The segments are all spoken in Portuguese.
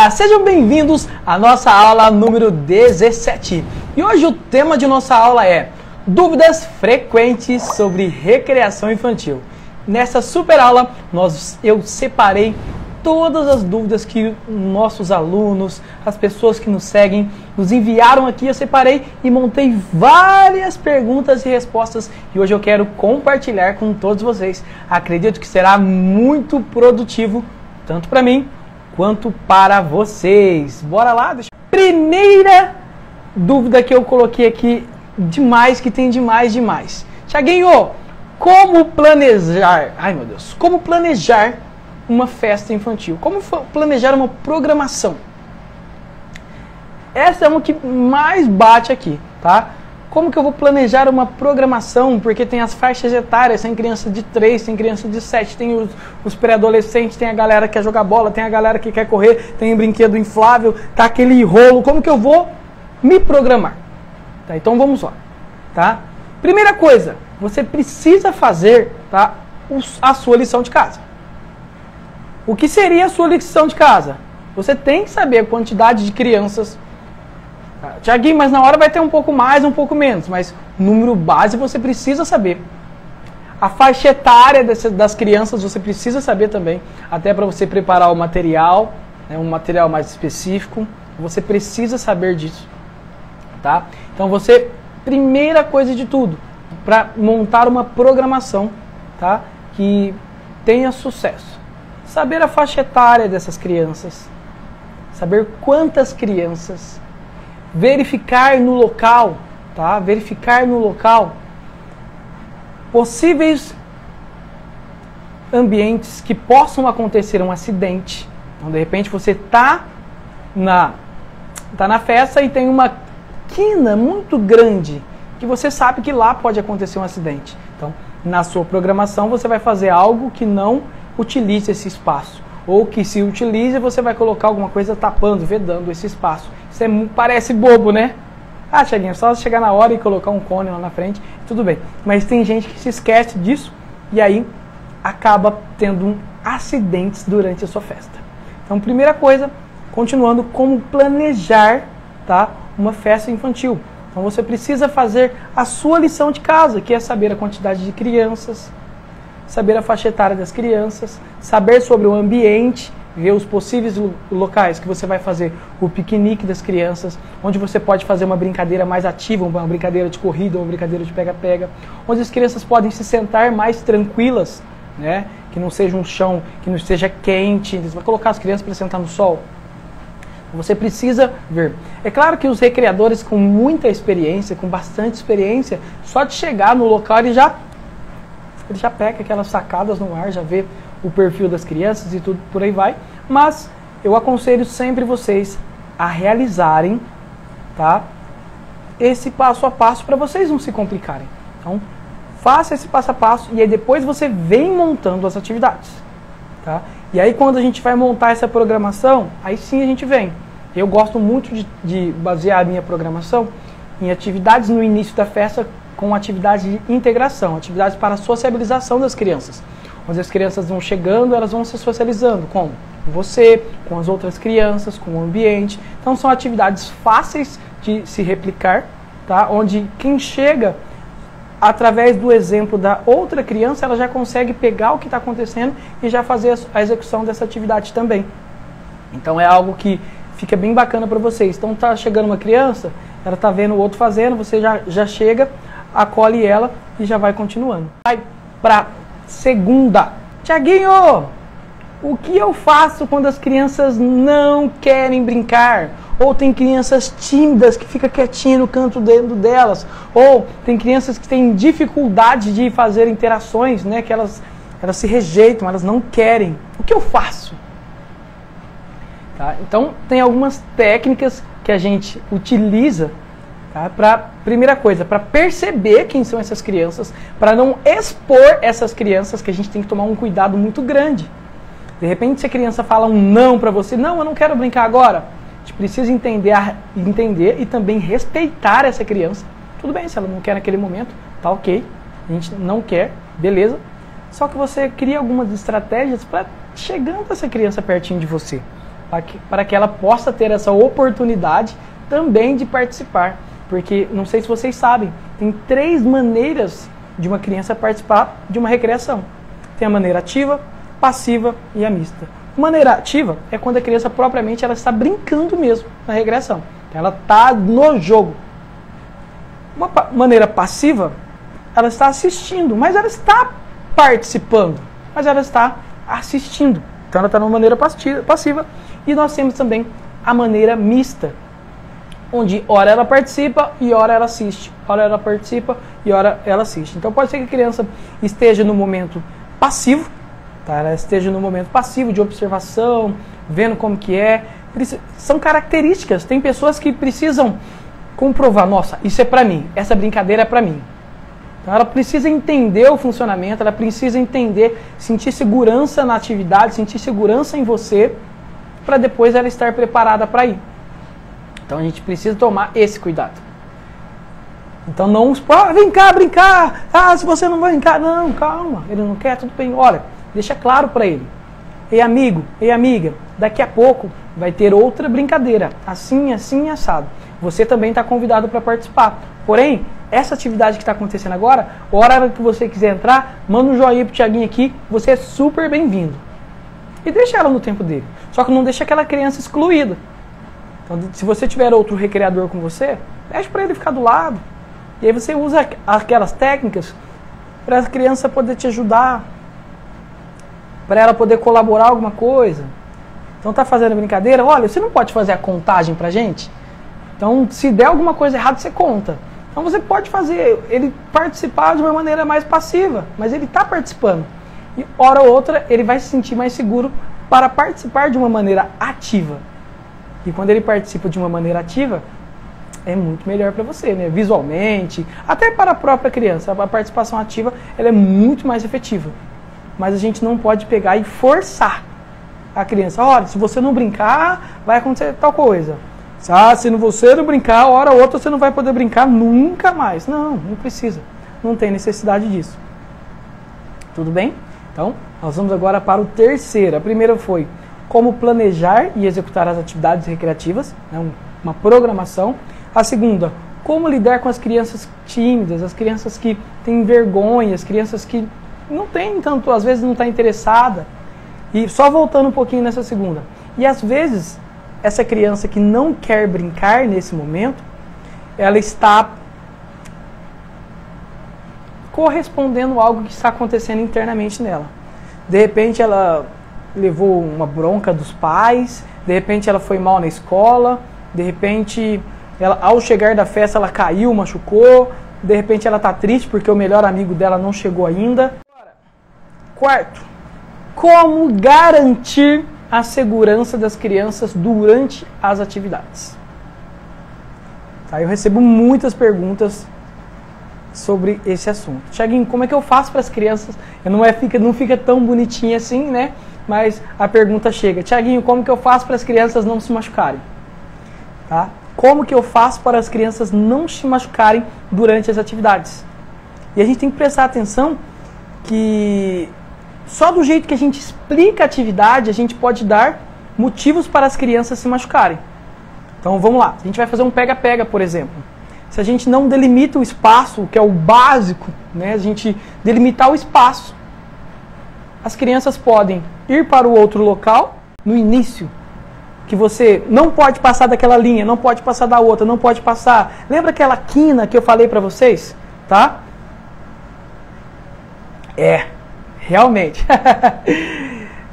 Olá, sejam bem-vindos à nossa aula número 17. E hoje o tema de nossa aula é dúvidas frequentes sobre recreação infantil. Nessa super aula, eu separei todas as dúvidas que nossos alunos, as pessoas que nos seguem, nos enviaram aqui. Eu separei e montei várias perguntas e respostas e hoje eu quero compartilhar com todos vocês. Acredito que será muito produtivo, tanto para mim quanto para vocês. Bora lá? Primeira dúvida que eu coloquei aqui, que tem demais. Thiaguinho, como planejar? Ai meu Deus, como planejar uma festa infantil? Como planejar uma programação? Essa é uma que mais bate aqui, tá? Como que eu vou planejar uma programação? Porque tem as faixas etárias, tem criança de 3, tem criança de 7, tem os pré-adolescentes, tem a galera que quer jogar bola, tem a galera que quer correr, tem brinquedo inflável, tá aquele rolo. Como que eu vou me programar? Tá, então vamos lá, tá? Primeira coisa, você precisa fazer, tá, a sua lição de casa. O que seria a sua lição de casa? Você tem que saber a quantidade de crianças. Tiaguinho, mas na hora vai ter um pouco mais, um pouco menos. Mas número base você precisa saber. A faixa etária das crianças você precisa saber também. Até para você preparar o material, né, um material mais específico. Você precisa saber disso. Tá? Então você, primeira coisa de tudo, para montar uma programação, tá, que tenha sucesso. Saber a faixa etária dessas crianças. Saber quantas crianças. Verificar no local, tá? Verificar no local possíveis ambientes que possam acontecer um acidente. Então, de repente, você tá na festa e tem uma quina muito grande que você sabe que lá pode acontecer um acidente. Então, na sua programação, você vai fazer algo que não utilize esse espaço. Ou que se utilize, você vai colocar alguma coisa tapando, vedando esse espaço. Isso parece bobo, né? Ah, Thiaguinho, só chegar na hora e colocar um cone lá na frente, tudo bem. Mas tem gente que se esquece disso e aí acaba tendo acidentes durante a sua festa. Então, primeira coisa, continuando, como planejar, tá, uma festa infantil. Então, você precisa fazer a sua lição de casa, que é saber a quantidade de crianças, saber a faixa etária das crianças, saber sobre o ambiente, ver os possíveis locais que você vai fazer o piquenique das crianças, onde você pode fazer uma brincadeira mais ativa, uma brincadeira de corrida, uma brincadeira de pega-pega, onde as crianças podem se sentar mais tranquilas, né? Que não seja um chão, que não esteja quente, você vai colocar as crianças para sentar no sol. Você precisa ver. É claro que os recreadores com muita experiência, com bastante experiência, só de chegar no local ele já pega aquelas sacadas no ar, já vê o perfil das crianças e tudo por aí vai. Mas eu aconselho sempre vocês a realizarem, tá, esse passo a passo para vocês não se complicarem. Então, faça esse passo a passo e aí depois você vem montando as atividades. Tá? E aí quando a gente vai montar essa programação, aí sim a gente vem. Eu gosto muito de basear a minha programação em atividades no início da festa, com atividades de integração, atividades para a sociabilização das crianças. Onde as crianças vão chegando, elas vão se socializando com você, com as outras crianças, com o ambiente. Então são atividades fáceis de se replicar, tá? Onde quem chega, através do exemplo da outra criança, ela já consegue pegar o que está acontecendo e já fazer a execução dessa atividade também. Então é algo que fica bem bacana para vocês. Então tá chegando uma criança, ela está vendo o outro fazendo, você já chega, acolhe ela e já vai continuando. Vai para segunda. Thiaguinho, o que eu faço quando as crianças não querem brincar? Ou tem crianças tímidas que ficam quietinhas no canto dentro delas? Ou tem crianças que têm dificuldade de fazer interações, né? Que elas se rejeitam, elas não querem. O que eu faço? Tá? Então, tem algumas técnicas que a gente utiliza, tá? Primeira coisa, para perceber quem são essas crianças, para não expor essas crianças, que a gente tem que tomar um cuidado muito grande. De repente, se a criança fala um não para você, não, eu não quero brincar agora, a gente precisa entender e também respeitar essa criança. Tudo bem, se ela não quer naquele momento, tá ok, a gente não quer, beleza. Só que você cria algumas estratégias para chegando essa criança pertinho de você. para que ela possa ter essa oportunidade também de participar. Porque, não sei se vocês sabem, tem 3 maneiras de uma criança participar de uma recreação. Tem a maneira ativa, passiva e a mista. Maneira ativa é quando a criança propriamente ela está brincando mesmo na recreação. Ela está no jogo. Uma maneira passiva, ela está assistindo, mas ela está participando, mas ela está assistindo. Então ela está numa maneira passiva. E nós temos também a maneira mista, onde ora ela participa e ora ela assiste. Ora ela participa e ora ela assiste. Então pode ser que a criança esteja no momento passivo, tá? Ela esteja no momento passivo de observação, vendo como que é. São características. Tem pessoas que precisam comprovar, nossa, isso é para mim, essa brincadeira é para mim. Então ela precisa entender o funcionamento, ela precisa entender, sentir segurança na atividade, sentir segurança em você, para depois ela estar preparada para ir. Então a gente precisa tomar esse cuidado. Então não, vem cá brincar, se você não vai brincar, não, calma, ele não quer, tudo bem, olha, deixa claro para ele. Ei amigo, ei amiga, daqui a pouco vai ter outra brincadeira, assim, assim, assado. Você também está convidado para participar. Porém, essa atividade que está acontecendo agora, a hora que você quiser entrar, manda um joinha pro Thiaguinho aqui, você é super bem-vindo. E deixa ela no tempo dele. Só que não deixa aquela criança excluída. Então, se você tiver outro recreador com você, pede para ele ficar do lado. E aí você usa aquelas técnicas para a criança poder te ajudar, para ela poder colaborar alguma coisa. Então tá fazendo brincadeira, olha, você não pode fazer a contagem pra gente? Então se der alguma coisa errada, você conta. Então você pode fazer ele participar de uma maneira mais passiva, mas ele está participando. E hora ou outra ele vai se sentir mais seguro para participar de uma maneira ativa. E quando ele participa de uma maneira ativa, é muito melhor para você, né? Visualmente, até para a própria criança. A participação ativa ela é muito mais efetiva. Mas a gente não pode pegar e forçar a criança. Olha, se você não brincar, vai acontecer tal coisa. Se você não brincar, hora ou outra você não vai poder brincar nunca mais. Não, não precisa. Não tem necessidade disso. Tudo bem? Então, nós vamos agora para o terceiro. A primeira foi como planejar e executar as atividades recreativas, né, uma programação. A segunda, como lidar com as crianças tímidas, as crianças que têm vergonha, as crianças que não têm tanto, às vezes não está interessada. E só voltando um pouquinho nessa segunda. E às vezes, essa criança que não quer brincar nesse momento, ela está correspondendo a algo que está acontecendo internamente nela. De repente ela levou uma bronca dos pais, de repente ela foi mal na escola, de repente ela, ao chegar da festa ela caiu, machucou, de repente ela está triste porque o melhor amigo dela não chegou ainda. Quarto, como garantir a segurança das crianças durante as atividades? Tá, eu recebo muitas perguntas sobre esse assunto. Thiaguinho, como é que eu faço para as crianças? Não fica tão bonitinho assim, né? Mas a pergunta chega. Thiaguinho, como que eu faço para as crianças não se machucarem? Tá? Como que eu faço para as crianças não se machucarem durante as atividades? E a gente tem que prestar atenção que só do jeito que a gente explica a atividade, a gente pode dar motivos para as crianças se machucarem. Então vamos lá, a gente vai fazer um pega-pega, por exemplo. Se a gente não delimita o espaço, que é o básico, né, a gente delimitar o espaço, as crianças podem ir para o outro local, no início, que você não pode passar daquela linha, não pode passar da outra, não pode passar. Lembra aquela quina que eu falei para vocês? Tá? Realmente.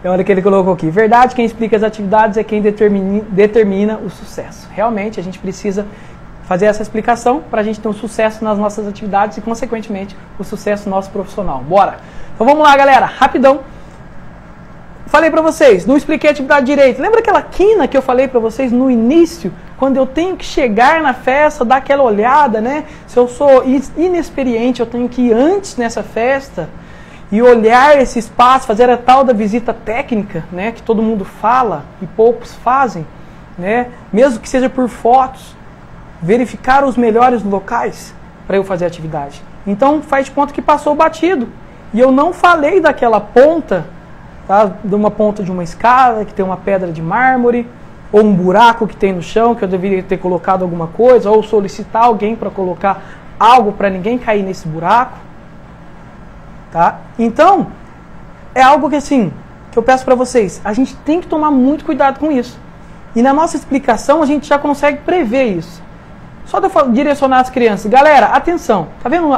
Olha o que ele colocou aqui. Verdade, quem explica as atividades é quem determina o sucesso. Realmente, a gente precisa fazer essa explicação para a gente ter um sucesso nas nossas atividades e, consequentemente, o sucesso nosso profissional. Bora! Então vamos lá, galera. Rapidão. Falei para vocês, não expliquei a atividade direito. Lembra aquela quina que eu falei para vocês no início? Quando eu tenho que chegar na festa, dar aquela olhada, né? Se eu sou inexperiente, eu tenho que ir antes nessa festa e olhar esse espaço, fazer a tal da visita técnica, né? Que todo mundo fala e poucos fazem, né? Mesmo que seja por fotos, verificar os melhores locais para eu fazer a atividade. Então faz de conta que passou batido. E eu não falei daquela ponta tá? De uma ponta de uma escada, que tem uma pedra de mármore, ou um buraco que tem no chão, que eu deveria ter colocado alguma coisa, ou solicitar alguém para colocar algo para ninguém cair nesse buraco. Tá? Então, é algo que assim, que eu peço para vocês, a gente tem que tomar muito cuidado com isso. E na nossa explicação a gente já consegue prever isso. Só de eu direcionar as crianças, galera, atenção, tá vendo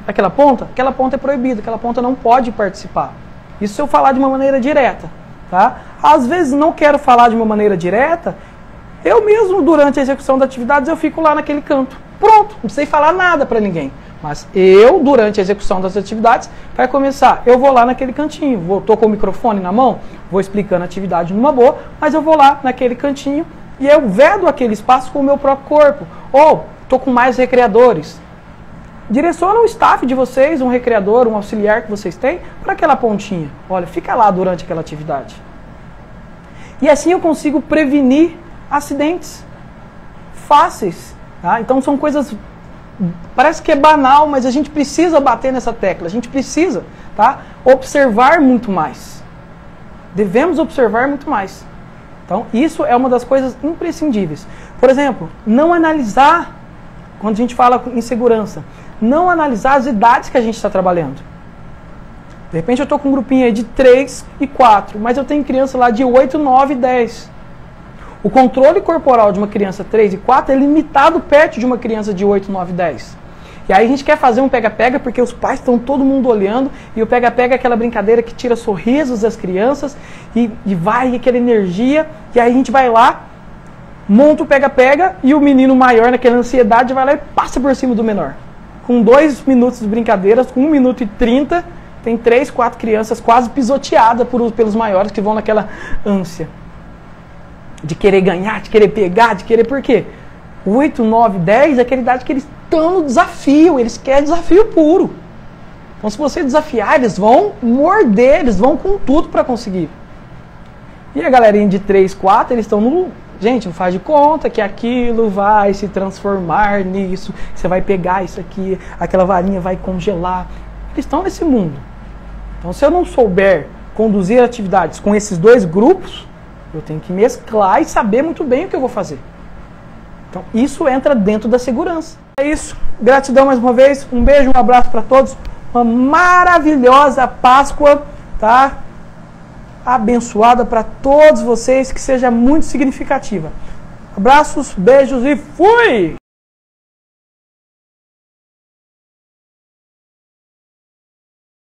aquela ponta? Aquela ponta é proibida, aquela ponta não pode participar. Isso se eu falar de uma maneira direta. Tá? Às vezes não quero falar de uma maneira direta, eu mesmo durante a execução das atividades eu fico lá naquele canto. Pronto, não sei falar nada para ninguém. Mas eu, durante a execução das atividades, vai começar, eu vou lá naquele cantinho, estou com o microfone na mão, vou explicando a atividade numa boa, mas eu vou lá naquele cantinho e eu vedo aquele espaço com o meu próprio corpo. Ou estou com mais recreadores. Direciona o staff de vocês, um recreador, um auxiliar que vocês têm, para aquela pontinha. Olha, fica lá durante aquela atividade. E assim eu consigo prevenir acidentes fáceis. Tá? Então são coisas, parece que é banal, mas a gente precisa bater nessa tecla. A gente precisa, tá, observar muito mais. Devemos observar muito mais. Então isso é uma das coisas imprescindíveis. Por exemplo, não analisar, quando a gente fala em segurança, não analisar as idades que a gente está trabalhando. De repente eu estou com um grupinho aí de 3 e 4, mas eu tenho criança lá de 8, 9 e 10. O controle corporal de uma criança 3 e 4 é limitado perto de uma criança de 8, 9 e 10. E aí a gente quer fazer um pega-pega porque os pais estão todo mundo olhando, e o pega-pega é aquela brincadeira que tira sorrisos das crianças, e vai aquela energia, e aí a gente vai lá, monta o pega-pega, e o menino maior naquela ansiedade vai lá e passa por cima do menor. Com 2 minutos de brincadeiras, com 1 minuto e 30, tem 3, 4 crianças quase pisoteadas pelos maiores que vão naquela ânsia. De querer ganhar, de querer pegar, de querer... Por quê? 8, 9, 10 é aquela idade que eles estão no desafio, eles querem desafio puro. Então se você desafiar, eles vão morder, eles vão com tudo para conseguir. E a galerinha de 3, 4, eles estão no... Gente, não faz de conta que aquilo vai se transformar nisso, você vai pegar isso aqui, aquela varinha vai congelar. Eles estão nesse mundo. Então, se eu não souber conduzir atividades com esses dois grupos, eu tenho que mesclar e saber muito bem o que eu vou fazer. Então, isso entra dentro da segurança. É isso. Gratidão mais uma vez. Um beijo, um abraço para todos. Uma maravilhosa Páscoa, tá? Abençoada para todos vocês, que seja muito significativa. Abraços, beijos e fui!